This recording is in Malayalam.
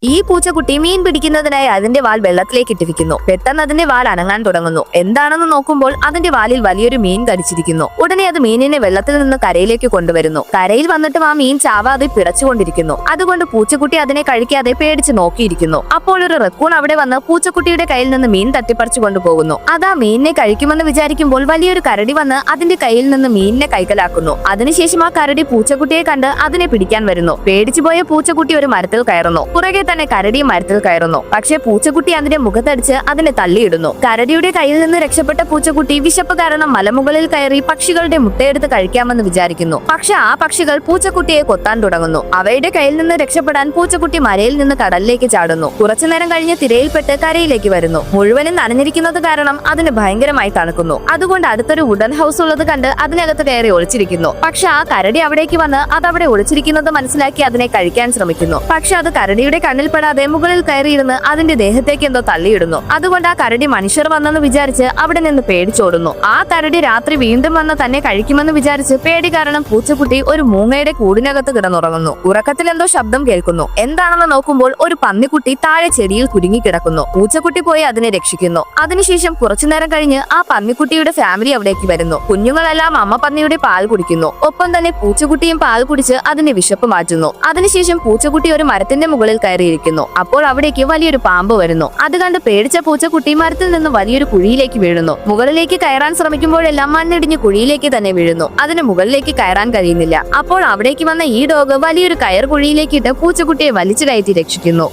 ഈ പൂച്ചക്കുട്ടി മീൻ പിടിക്കുന്നതിനായി അതിന്റെ വാൽ വെള്ളത്തിലേക്ക് ഇട്ടിരിക്കുന്നു. പെട്ടെന്ന് അതിന്റെ വാൽ അനങ്ങാൻ തുടങ്ങുന്നു. എന്താണെന്ന് നോക്കുമ്പോൾ അതിന്റെ വാലിൽ വലിയൊരു മീൻ കടിച്ചിരിക്കുന്നു. ഉടനെ അത് മീനിനെ വെള്ളത്തിൽ നിന്ന് കരയിലേക്ക് കൊണ്ടുവരുന്നു. കരയിൽ വന്നിട്ടും ആ മീൻ ചാവാതെ പിടച്ചുകൊണ്ടിരിക്കുന്നു. അതുകൊണ്ട് പൂച്ചക്കുട്ടി അതിനെ കഴിക്കാതെ പേടിച്ച് നോക്കിയിരിക്കുന്നു. അപ്പോൾ ഒരു റക്കൂൺ അവിടെ വന്ന് പൂച്ചക്കുട്ടിയുടെ കയ്യിൽ നിന്ന് മീൻ തട്ടിപ്പറിച്ചു കൊണ്ടുപോകുന്നു. അതാ മീനിനെ കഴിക്കുമെന്ന് വിചാരിക്കുമ്പോൾ വലിയൊരു കരടി വന്ന് അതിന്റെ കയ്യിൽ നിന്ന് മീനിനെ കൈക്കലാക്കുന്നു. അതിനുശേഷം ആ കരടി പൂച്ചക്കുട്ടിയെ കണ്ട് അതിനെ പിടിക്കാൻ വരുന്നു. പേടിച്ചുപോയ പൂച്ചക്കുട്ടി ഒരു മരത്തിൽ കയറുന്നു. പുറകെ തന്നെ കരടി മരത്തിൽ കയറുന്നു. പക്ഷെ പൂച്ചക്കുട്ടി അതിന്റെ മുഖത്തടിച്ച് അതിനെ തള്ളിയിടുന്നു. കരടിയുടെ കയ്യിൽ നിന്ന് രക്ഷപ്പെട്ട പൂച്ചക്കുട്ടി വിശപ്പ് കാരണം മലമുകളിൽ കയറി പക്ഷികളുടെ മുട്ടയെടുത്ത് കഴിക്കാമെന്ന് വിചാരിക്കുന്നു. പക്ഷെ ആ പക്ഷികൾ പൂച്ചക്കുട്ടിയെ കൊത്താൻ തുടങ്ങുന്നു. അവയുടെ കയ്യിൽ നിന്ന് രക്ഷപ്പെടാൻ പൂച്ചക്കുട്ടി മലയിൽ നിന്ന് കടലിലേക്ക് ചാടുന്നു. കുറച്ചുനേരം കഴിഞ്ഞ് തിരയിൽപ്പെട്ട് കരയിലേക്ക് വരുന്നു. മുഴുവനും നനഞ്ഞിരിക്കുന്നത് കാരണം അതിന് ഭയങ്കരമായി തണുക്കുന്നു. അതുകൊണ്ട് അടുത്തൊരു വുഡൻ ഹൗസ് ഉള്ളത് കണ്ട് അതിനകത്ത് കയറി ഒളിച്ചിരിക്കുന്നു. പക്ഷെ ആ കരടി അവിടേക്ക് വന്ന് അതവിടെ ഒളിച്ചിരിക്കുന്നത് മനസ്സിലാക്കി അതിനെ കഴിക്കാൻ ശ്രമിക്കുന്നു. പക്ഷെ അത് കരടിയുടെ കണ്ണിൽപ്പെടാതെ മുകളിൽ കയറിയിരുന്ന് അതിന്റെ ദേഹത്തേക്ക് എന്തോ തള്ളിയിടുന്നു. അതുകൊണ്ട് ആ കരടി മനുഷ്യർ വന്നെന്ന് വിചാരിച്ച് അവിടെ നിന്ന് പേടിച്ചോടുന്നു. ആ കരടി രാത്രി വീണ്ടും വന്ന് തന്നെ കഴിക്കുമെന്ന് വിചാരിച്ച് പേടി കാരണം പൂച്ചക്കുട്ടി ഒരു മൂങ്ങയുടെ കൂടിനകത്ത് കിടന്നുറങ്ങുന്നു. ഉറക്കത്തിൽ എന്തോ ശബ്ദം കേൾക്കുന്നു. എന്താണെന്ന് നോക്കുമ്പോൾ ഒരു പന്നിക്കുട്ടി താഴെ ചെടിയിൽ കുരുങ്ങിക്കിടക്കുന്നു. പൂച്ചക്കുട്ടി പോയി അതിനെ രക്ഷിക്കുന്നു. അതിനുശേഷം കുറച്ചുനേരം കഴിഞ്ഞ് ആ പന്നിക്കുട്ടിയുടെ ഫാമിലി അവിടേക്ക് വരുന്നു. കുഞ്ഞുങ്ങളെല്ലാം അമ്മ പന്നിയുടെ പാൽ കുടിക്കുന്നു. ഒപ്പം തന്നെ പൂച്ചക്കുട്ടിയും പാൽ കുടിച്ച് അതിന്റെ വിശപ്പ് മാറ്റുന്നു. അതിനുശേഷം പൂച്ചക്കുട്ടി ഒരു മരത്തിന്റെ മുകളിൽ കയറിയിരിക്കുന്നു. അപ്പോൾ അവിടേക്ക് വലിയൊരു പാമ്പ് വരുന്നു. അത് കണ്ട് പേടിച്ച പൂച്ചക്കുട്ടി മരത്തിൽ നിന്ന് വലിയൊരു കുഴിയിലേക്ക് വീഴുന്നു. മുകളിലേക്ക് കയറാൻ ശ്രമിക്കുമ്പോഴെല്ലാം മണ്ണിടിഞ്ഞ് കുഴിയിലേക്ക് തന്നെ വീഴുന്നു. അതിന് മുകളിലേക്ക് കയറാൻ കഴിയുന്നില്ല. അപ്പോൾ അവിടേക്ക് വന്ന ഈ ഡോഗ് വലിയൊരു കയർ കുഴിയിലേക്ക് ഇട്ട് പൂച്ചക്കുട്ടിയെ വലിച്ചു കയറ്റി രക്ഷിക്കുന്നു.